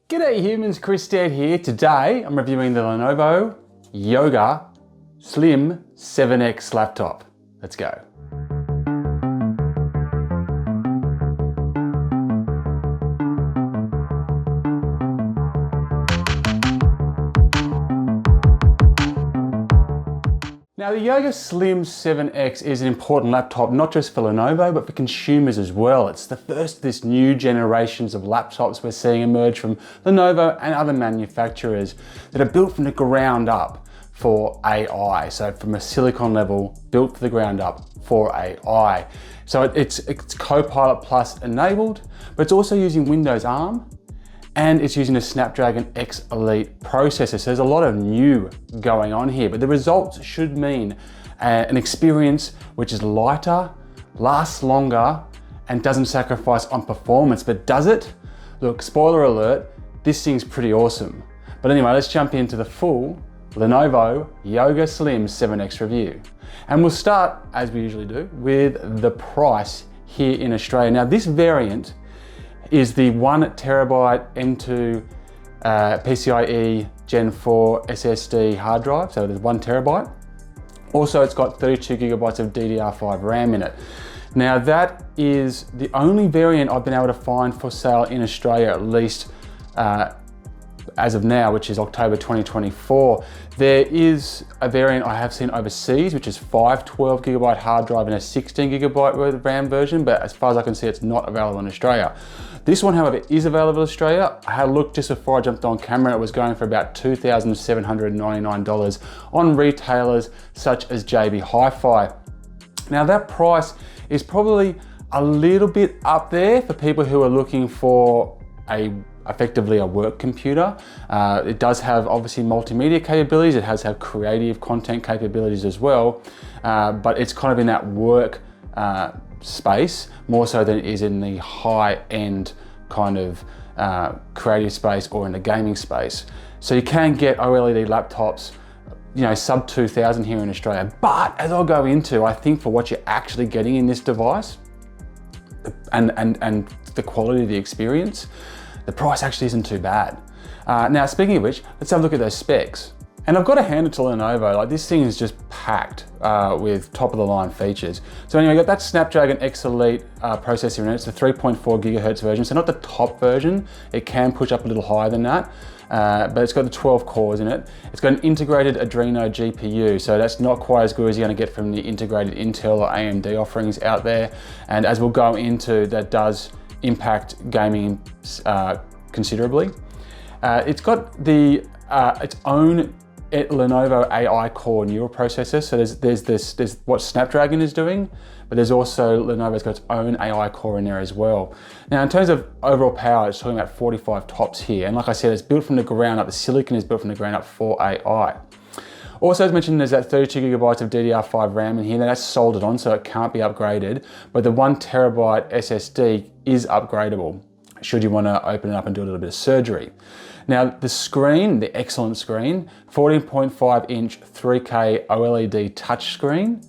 G'day humans, Chris Stead here. Today I'm reviewing the Lenovo Yoga Slim 7X laptop. Let's go. Now the Yoga Slim 7X is an important laptop, not just for Lenovo, but for consumers as well. It's the first of this new generations of laptops we're seeing emerge from Lenovo and other manufacturers that are built from the ground up for AI. So from a silicon level, built from the ground up for AI. So it's Copilot Plus enabled, but it's also using Windows ARM, and it's using a SnapDragon X Elite processor. So there's a lot of new going on here, but the results should mean an experience which is lighter, lasts longer, and doesn't sacrifice on performance. But does it? Look, spoiler alert, this thing's pretty awesome. But anyway, let's jump into the full Lenovo Yoga Slim 7X review. And we'll start, as we usually do, with the price here in Australia. Now this variant is the 1TB M2 PCIe Gen 4 SSD hard drive, so there's 1TB. Also, it's got 32GB of DDR5 RAM in it. Now that is the only variant I've been able to find for sale in Australia, at least as of now, which is October 2024. There is a variant I have seen overseas, which is 512GB hard drive and a 16GB RAM version, but as far as I can see, it's not available in Australia. This one, however, is available in Australia. I had a look just before I jumped on camera. It was going for about $2,799 on retailers such as JB Hi-Fi. Now that price is probably a little bit up there for people who are looking for effectively a work computer. It does have obviously multimedia capabilities. It has creative content capabilities as well, but it's kind of in that work space more so than it is in the high-end kind of creative space or in the gaming space. So you can get OLED laptops, you know, sub 2,000 here in Australia. But as I'll go into, I think for what you're actually getting in this device and the quality of the experience, the price actually isn't too bad. Now, speaking of which, let's have a look at those specs. And I've got to hand it to Lenovo, like this thing is just packed with top of the line features. So anyway, I got that SnapDragon X Elite processor in it. It's the 3.4 GHz version, so not the top version. It can push up a little higher than that, but it's got the 12 cores in it. It's got an integrated Adreno GPU, so that's not quite as good as you're gonna get from the integrated Intel or AMD offerings out there. And as we'll go into, that does impact gaming considerably. It's got the its own Lenovo AI core neural processor. So there's what Snapdragon is doing, but there's also Lenovo's got its own AI core in there as well. Now, in terms of overall power, it's talking about 45 tops here. And like I said, it's built from the ground up. The silicon is built from the ground up for AI. Also, as mentioned, there's that 32GB of DDR5 RAM in here. Now, that's soldered on, so it can't be upgraded. But the 1TB SSD is upgradable, should you want to open it up and do a little bit of surgery. Now, the screen, the excellent screen, 14.5-inch 3K OLED touchscreen.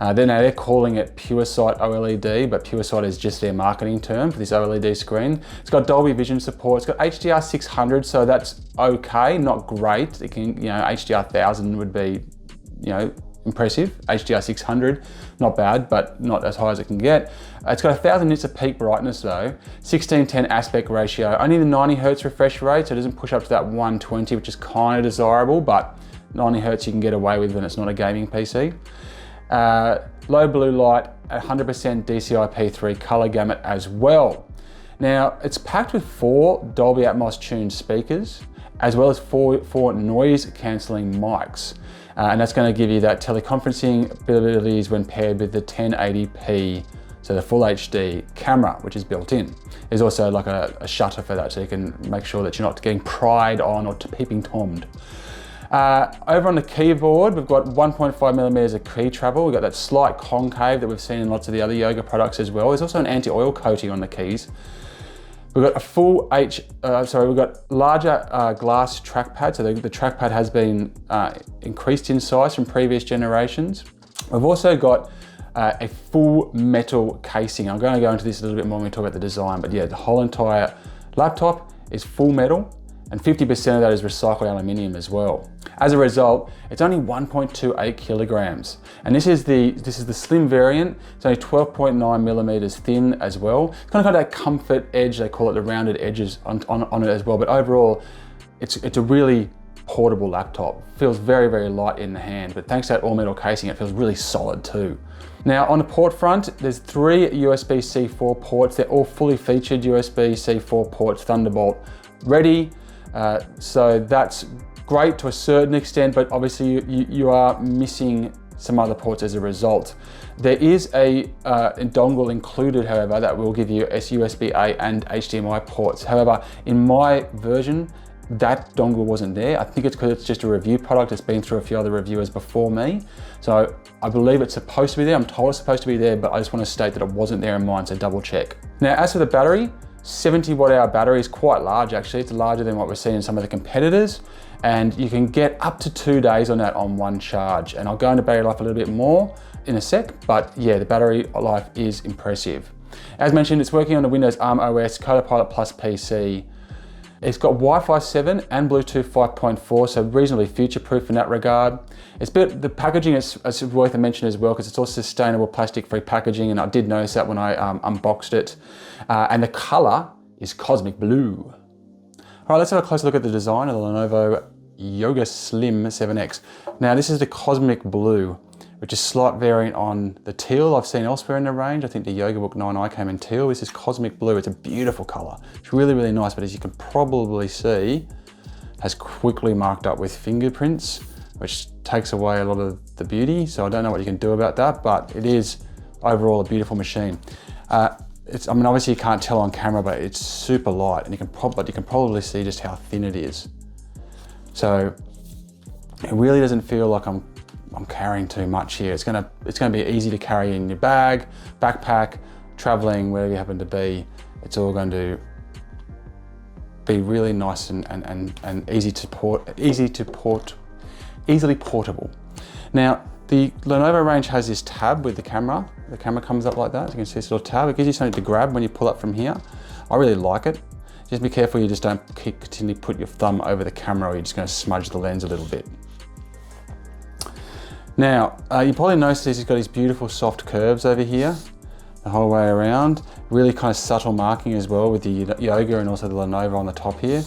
They're calling it PureSight OLED, but PureSight is just their marketing term for this OLED screen. It's got Dolby Vision support. It's got HDR 600, so that's okay, not great. It can, you know, HDR 1000 would be, you know, impressive. HDR 600, not bad, but not as high as it can get. It's got 1000 nits of peak brightness though, 16:10 aspect ratio, only the 90 Hz refresh rate, so it doesn't push up to that 120, which is kind of desirable, but 90 Hz you can get away with when it's not a gaming PC. Low blue light, 100% DCI-P3 color gamut as well. Now, it's packed with 4 Dolby Atmos tuned speakers, as well as four noise cancelling mics. And that's going to give you that teleconferencing abilities when paired with the 1080p, so the full HD camera, which is built in. There's also like a shutter for that, so you can make sure that you're not getting pried on or peeping tomed. Over on the keyboard, we've got 1.5mm of key travel. We've got that slight concave that we've seen in lots of the other Yoga products as well. There's also an anti-oil coating on the keys. We've got a full we've got larger glass trackpad. So the trackpad has been increased in size from previous generations. We've also got a full metal casing. I'm going to go into this a little bit more when we talk about the design, but yeah, the whole entire laptop is full metal, and 50% of that is recycled aluminium as well. As a result, it's only 1.28 kilograms. And this is the slim variant. It's only 12.9 millimeters thin as well. It's kind of got that comfort edge, they call it, the rounded edges on it as well. But overall, it's a really portable laptop. Feels very, very light in the hand, but thanks to that all metal casing, it feels really solid too. Now on the port front, there's 3 USB-C 4 ports. They're all fully featured USB-C 4 ports, Thunderbolt ready. So that's great to a certain extent, but obviously you are missing some other ports as a result. There is a dongle included, however, that will give you USB-A and HDMI ports. However, in my version, that dongle wasn't there. I think it's because it's just a review product. It's been through a few other reviewers before me. So I believe it's supposed to be there. I'm told it's supposed to be there, but I just want to state that it wasn't there in mine, so double check. Now, as for the battery, 70 watt hour battery is quite large actually. It's larger than what we're seeing in some of the competitors, and you can get up to 2 days on that on one charge. And I'll go into battery life a little bit more in a sec, but yeah, the battery life is impressive. As mentioned, it's working on the Windows ARM OS, Copilot Plus PC. It's got Wi-Fi 7 and Bluetooth 5.4, so reasonably future-proof in that regard. The packaging is worth a mention as well, because it's all sustainable plastic-free packaging, and I did notice that when I unboxed it. And the color is cosmic blue. All right, let's have a closer look at the design of the Lenovo Yoga Slim 7X. Now, this is the cosmic blue, which is a slight variant on the teal I've seen elsewhere in the range. I think the Yoga Book 9i came in teal. This is cosmic blue. It's a beautiful color. It's really, really nice, but as you can probably see, has quickly marked up with fingerprints, which takes away a lot of the beauty. So I don't know what you can do about that, but it is overall a beautiful machine. I mean, obviously you can't tell on camera, but it's super light, and you can probably see just how thin it is. So it really doesn't feel like I'm carrying too much here. It's gonna be easy to carry in your bag, backpack, traveling, wherever you happen to be. It's all going to be really nice and easily portable. Now, the Lenovo range has this tab with the camera. The camera comes up like that. You can see this little tab. It gives you something to grab when you pull up from here. I really like it. Just be careful you just don't continually put your thumb over the camera, or you're just going to smudge the lens a little bit. Now, you probably noticed he's got these beautiful soft curves over here, the whole way around. Really kind of subtle marking as well with the Yoga and also the Lenovo on the top here.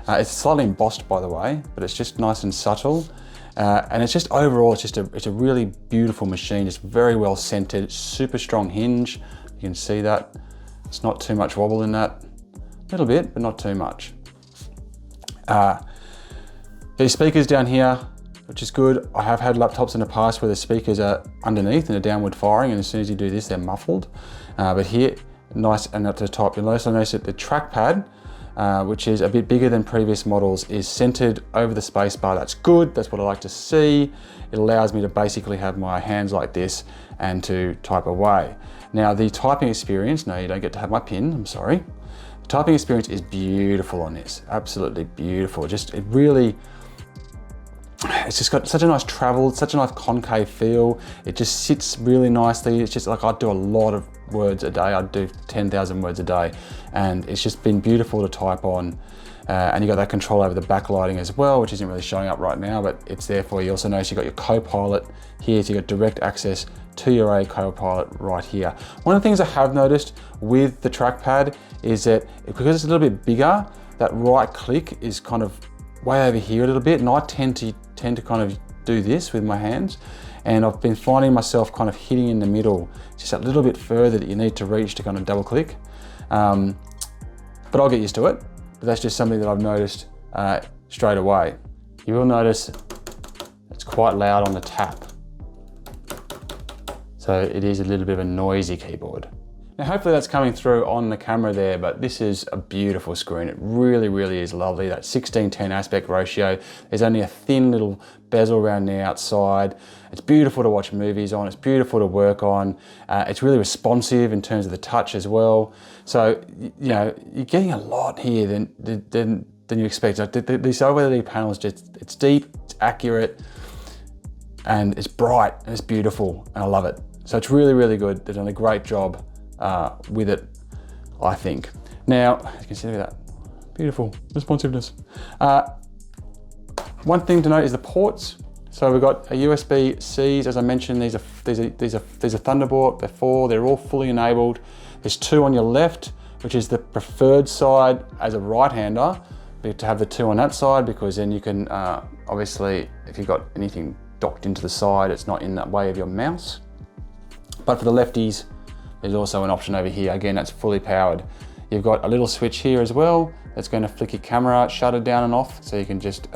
It's slightly embossed, by the way, but it's just nice and subtle. And it's just overall, it's a really beautiful machine. It's very well centered, super strong hinge. You can see that. It's not too much wobble in that. A little bit, but not too much. These speakers down here, which is good. I have had laptops in the past where the speakers are underneath and are downward firing, and as soon as you do this, they're muffled. But here, nice and at the top. You'll also notice that the trackpad, which is a bit bigger than previous models, is centered over the space bar. That's good, that's what I like to see. It allows me to basically have my hands like this and to type away. Now, the typing experience, no, you don't get to have my pin, I'm sorry. The typing experience is beautiful on this, absolutely beautiful. It's just got such a nice travel, such a nice concave feel. It just sits really nicely. It's just like, I do a lot of words a day. I do 10,000 words a day, and it's just been beautiful to type on. And you got that control over the backlighting as well, which isn't really showing up right now, but it's there for you. You also notice you got your copilot here, so you got direct access to your copilot right here. One of the things I have noticed with the trackpad is that because it's a little bit bigger, that right click is kind of way over here a little bit, and I tend to kind of do this with my hands, and I've been finding myself kind of hitting in the middle, just a little bit further that you need to reach to kind of double click. But I'll get used to it. But that's just something that I've noticed straight away. You will notice it's quite loud on the tap. So it is a little bit of a noisy keyboard. Now, hopefully that's coming through on the camera there, but this is a beautiful screen. It really, really is lovely. That 16:10 aspect ratio. There's only a thin little bezel around the outside. It's beautiful to watch movies on. It's beautiful to work on. It's really responsive in terms of the touch as well. So, you know, you're getting a lot here than you expect. This OLED panel is just, it's deep, it's accurate, and it's bright, and it's beautiful, and I love it. So it's really, really good. They've done a great job with it, I think. Now, as you can see that Beautiful responsiveness. One thing to note is the ports. So we've got a USB-Cs, as I mentioned, these are Thunderbolt, they're all fully enabled. There's 2 on your left, which is the preferred side as a right-hander, to have the 2 on that side, because then you can, obviously, if you've got anything docked into the side, it's not in that way of your mouse. But for the lefties, there's also an option over here. Again, that's fully powered. You've got a little switch here as well that's going to flick your camera shutter down and off, so you can just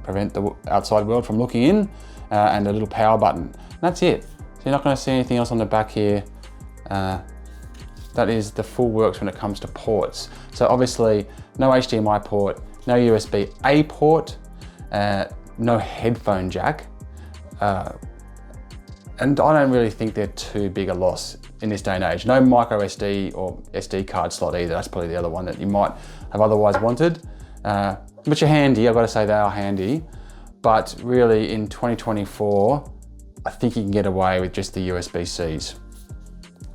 prevent the outside world from looking in, and a little power button. And that's it. So you're not going to see anything else on the back here. That is the full works when it comes to ports. So obviously, no HDMI port, no USB-A port, no headphone jack. And I don't really think they're too big a loss in this day and age. No micro SD or SD card slot either. That's probably the other one that you might have otherwise wanted. Which are handy, I've got to say they are handy. But really in 2024, I think you can get away with just the USB-Cs,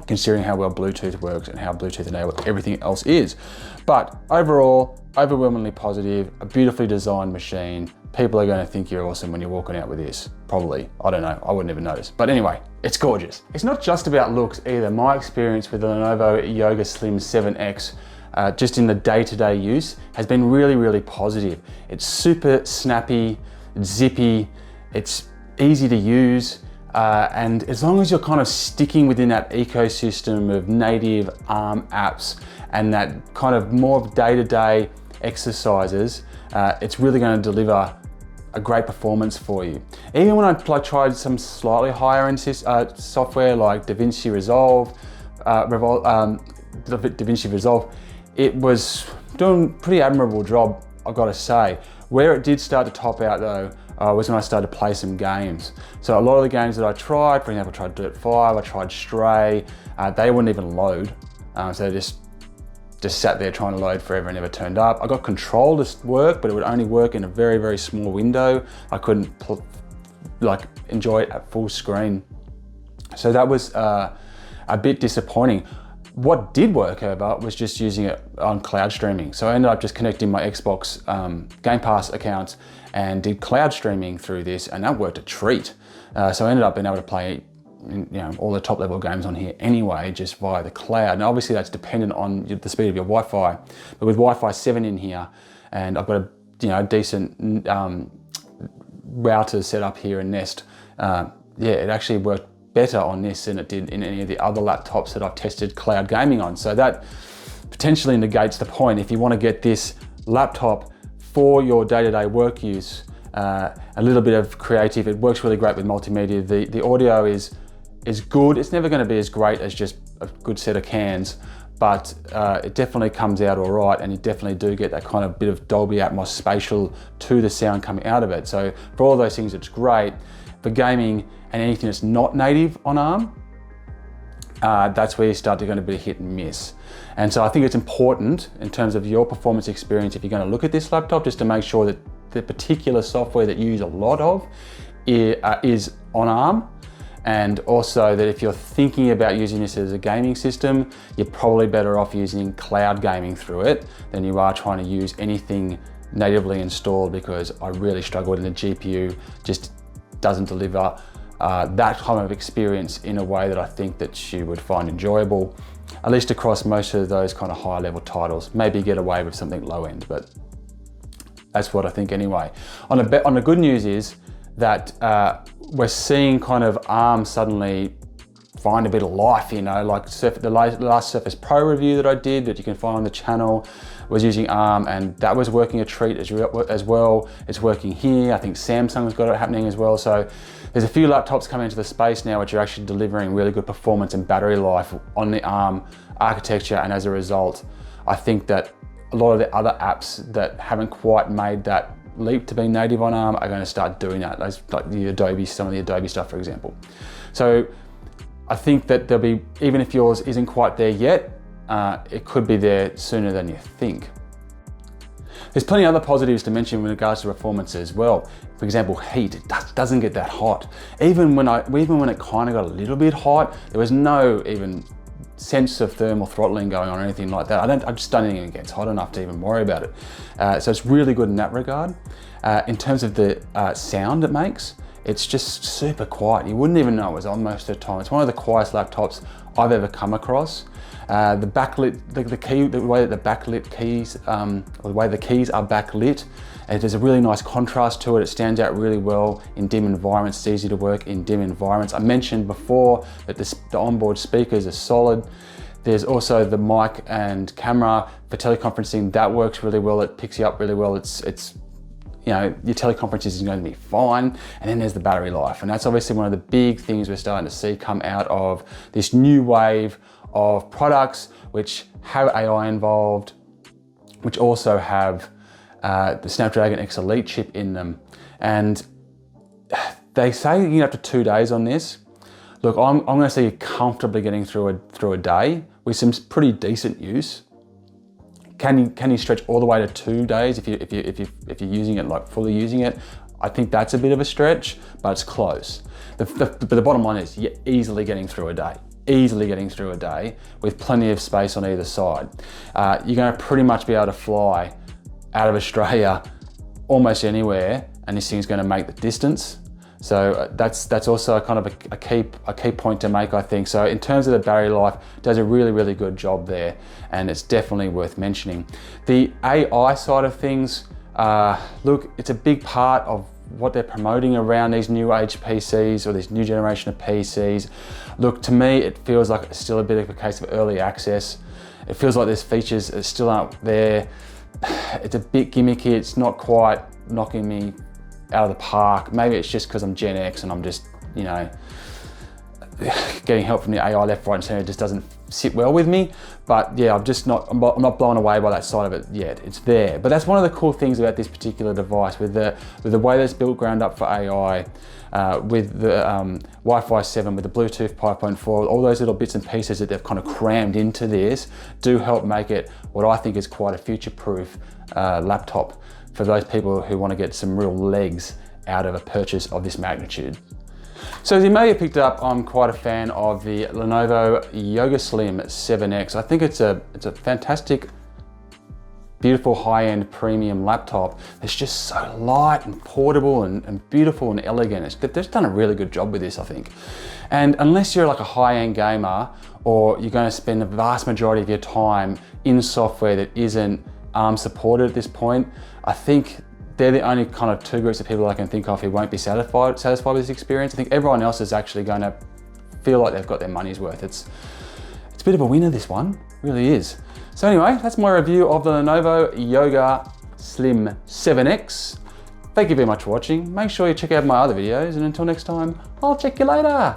considering how well Bluetooth works and how Bluetooth enabled everything else is. But overall, overwhelmingly positive, a beautifully designed machine. People are going to think you're awesome when you're walking out with this. Probably, I don't know, I wouldn't even notice. But anyway, it's gorgeous. It's not just about looks either. My experience with the Lenovo Yoga Slim 7X, just in the day-to-day use, has been really, really positive. It's super snappy, it's zippy, it's easy to use, and as long as you're kind of sticking within that ecosystem of native ARM apps and that kind of more day-to-day exercises, it's really going to deliver a great performance for you. Even when I tried some slightly higher end software like DaVinci Resolve, it was doing a pretty admirable job, I've got to say. Where it did start to top out though, was when I started to play some games. So a lot of the games that I tried, for example, I tried Dirt 5, I tried Stray, they wouldn't even load. So they just sat there trying to load forever and never turned up. I got Control to work, but it would only work in a very, very small window. I couldn't enjoy it at full screen. So that was a bit disappointing. What did work, however, was just using it on cloud streaming. So I ended up just connecting my Xbox Game Pass account and did cloud streaming through this, and that worked a treat. So I ended up being able to play all the top level games on here anyway, just via the cloud. Now obviously that's dependent on the speed of your Wi-Fi, but with Wi-Fi 7 in here, and I've got a decent router set up here in Nest, it actually worked better on this than it did in any of the other laptops that I've tested cloud gaming on. So that potentially negates the point. If you want to get this laptop for your day-to-day work use, a little bit of creative, it works really great with multimedia. The audio is good. It's never going to be as great as just a good set of cans, but it definitely comes out all right, and you definitely do get that kind of bit of Dolby Atmos spatial to the sound coming out of it. So for all those things, it's great. For gaming and anything that's not native on ARM, that's where you start to get a bit of hit and miss. And so I think it's important in terms of your performance experience, if you're going to look at this laptop, just to make sure that the particular software that you use a lot of is on ARM. And also that if you're thinking about using this as a gaming system, you're probably better off using cloud gaming through it than you are trying to use anything natively installed, because I really struggle with the GPU just doesn't deliver that kind of experience in a way that I think that you would find enjoyable, at least across most of those kind of high level titles. Maybe get away with something low end, but that's what I think anyway. On the good news is that we're seeing kind of ARM suddenly find a bit of life, like the last Surface Pro review that I did that you can find on the channel was using ARM, and that was working a treat as well. It's working here. I think Samsung's got it happening as well. So there's a few laptops coming into the space now which are actually delivering really good performance and battery life on the ARM architecture, and as a result, I think that a lot of the other apps that haven't quite made that leap to be native on ARM are going to start doing that, like some of the Adobe stuff, for example. So I think that there'll be, even if yours isn't quite there yet, it could be there sooner than you think. There's plenty of other positives to mention with regards to performance as well. For example, heat, it doesn't get that hot. Even when it kind of got a little bit hot, there was no even sense of thermal throttling going on or anything like that. I just don't think it gets hot enough to even worry about it. So it's really good in that regard. In terms of the sound it makes, it's just super quiet. You wouldn't even know it was on most of the time. It's one of the quietest laptops I've ever come across. The backlit, the way that the backlit keys, or the way the keys are backlit, there's a really nice contrast to it. It stands out really well in dim environments. It's easy to work in dim environments. I mentioned before that the onboard speakers are solid. There's also the mic and camera for teleconferencing. That works really well. It picks you up really well. It's you know, your teleconferences is going to be fine. And then there's the battery life. And that's obviously one of the big things we're starting to see come out of this new wave of products which have AI involved, which also have the SnapDragon X Elite chip in them. And they say you can up to 2 days on this. Look, I'm going to see you comfortably getting through a day with some pretty decent use. Can you stretch all the way to 2 days if you're using it, like fully using it? I think that's a bit of a stretch, but it's close. But the bottom line is you're easily getting through a day. Easily getting through a day with plenty of space on either side. You're going to pretty much be able to fly out of Australia almost anywhere, and this thing's going to make the distance. So that's also kind of a key point to make, I think. So in terms of the battery life, it does a really, really good job there, and it's definitely worth mentioning. The AI side of things, look, it's a big part of what they're promoting around these new age PCs or this new generation of PCs. Look, to me, it feels like it's still a bit of a case of early access. It feels like there's features that still aren't there. It's a bit gimmicky. It's not quite knocking me out of the park. Maybe it's just because I'm Gen X and I'm just, you know, getting help from the AI left, right and center just doesn't sit well with me. But yeah, I'm not blown away by that side of it yet. It's there. But that's one of the cool things about this particular device, with the way that's built ground up for AI, with the Wi-Fi 7, with the Bluetooth 5.4, all those little bits and pieces that they've kind of crammed into this do help make it what I think is quite a future-proof laptop for those people who want to get some real legs out of a purchase of this magnitude. So as you may have picked up, I'm quite a fan of the Lenovo Yoga Slim 7X. I think it's a fantastic, beautiful high-end premium laptop. It's just so light and portable and beautiful and elegant. They've done a really good job with this, I think. And unless you're like a high-end gamer, or you're going to spend the vast majority of your time in software that isn't ARM supported at this point, I think they're the only kind of two groups of people I can think of who won't be satisfied with this experience. I think everyone else is actually going to feel like they've got their money's worth. It's a bit of a winner, this one, it really is. So anyway, that's my review of the Lenovo Yoga Slim 7X. Thank you very much for watching. Make sure you check out my other videos, and until next time, I'll check you later.